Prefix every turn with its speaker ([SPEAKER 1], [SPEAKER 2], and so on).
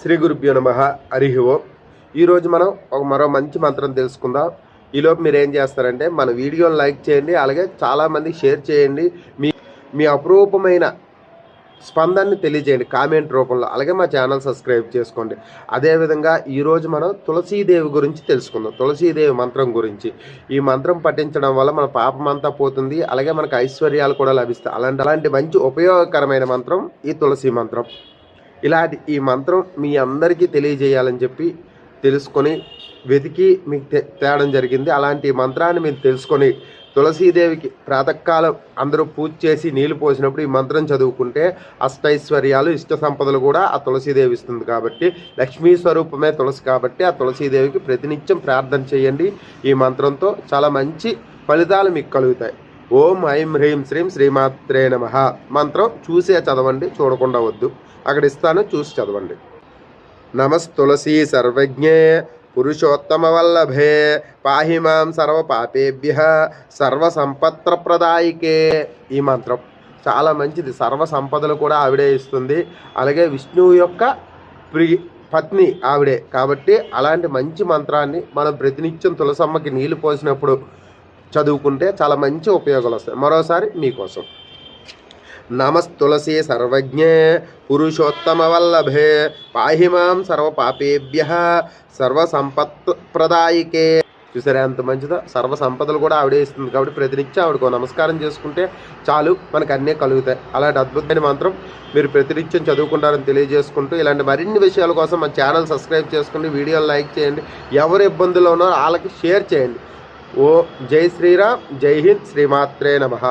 [SPEAKER 1] శ్రీ గురుభ్యో నమః. హరి ఓం. ఈరోజు మనం మరో మంచి మంత్రం తెలుసుకుందాం. ఈలోపు మీరు ఏం చేస్తారంటే మన వీడియోని లైక్ చేయండి, అలాగే చాలామంది షేర్ చేయండి. మీ అపురూపమైన స్పందనని తెలియజేయండి కామెంట్ రూపంలో. అలాగే మా ఛానల్ సబ్స్క్రైబ్ చేసుకోండి. అదేవిధంగా ఈరోజు మనం తులసీదేవి గురించి తెలుసుకుందాం. తులసీదేవి మంత్రం గురించి. ఈ మంత్రం పఠించడం వల్ల మన పాపమంతా పోతుంది, అలాగే మనకు ఐశ్వర్యాలు కూడా లభిస్తాయి. అలాంటి మంచి ఉపయోగకరమైన మంత్రం ఈ తులసి మంత్రం. ఇలాంటి ఈ మంత్రం మీ అందరికీ తెలియజేయాలని చెప్పి తెలుసుకొని వెతికి మీకు తేడం జరిగింది. అలాంటి మంత్రాన్ని మీరు తెలుసుకొని తులసీదేవికి ప్రాతకాలం అందరూ పూజ చేసి నీళ్లు పోసినప్పుడు ఈ మంత్రం చదువుకుంటే అష్టైశ్వర్యాలు ఇష్ట సంపదలు కూడా ఆ తులసీదేవి ఇస్తుంది. కాబట్టి లక్ష్మీ స్వరూపమే తులసి కాబట్టి ఆ తులసీదేవికి ప్రతినిత్యం ప్రార్థన చేయండి. ఈ మంత్రంతో చాలా మంచి ఫలితాలు మీకు కలుగుతాయి. ఓం ఐం హ్రీం శ్రీం శ్రీమాత్రే నమః. మంత్రం చూసే చదవండి, చూడకుండా వద్దు. అక్కడ ఇస్తాను, చూసి చదవండి. నమస్తులసీ సర్వజ్ఞే పురుషోత్తమ వల్లభే పాహి మాం సర్వ పాపేభ్య సర్వ సంపత్ప్రదాయికే. ఈ మంత్రం చాలా మంచిది. సర్వ సంపదలు కూడా ఆవిడే ఇస్తుంది, అలాగే విష్ణువు యొక్క పత్ని ఆవిడే. కాబట్టి అలాంటి మంచి మంత్రాన్ని మనం ప్రతినిత్యం తులసమ్మకి నీళ్లు పోసినప్పుడు చదువుకుంటే చాలా మంచి ఉపయోగాలు వస్తాయి. మరోసారి మీకోసం. నమస్తులసీ సర్వజ్ఞే పురుషోత్తమ వల్లభే పాహి మాం సర్వ పాపేభ్య సర్వ సంపత్ప్రదాయికే. చూసారా ఎంత మంచిదో. సర్వ సంపదలు కూడా ఆవిడే ఇస్తుంది కాబట్టి ప్రతినిత్యం ఆవిడకు నమస్కారం చేసుకుంటే చాలు, మనకు అన్నీ కలుగుతాయి. అలాంటి అద్భుతమైన మంత్రం మీరు ప్రతినిత్యం చదువుకుంటారని తెలియజేసుకుంటూ, ఇలాంటి మరిన్ని విషయాల కోసం మా ఛానల్ సబ్స్క్రైబ్ చేసుకోండి, వీడియోలు లైక్ చేయండి, ఎవరు ఇబ్బందుల్లో ఉన్నారో వాళ్ళకి షేర్ చేయండి. ఓ జై శ్రీరామ్, జై హింద్, శ్రీమాత్రే నమః.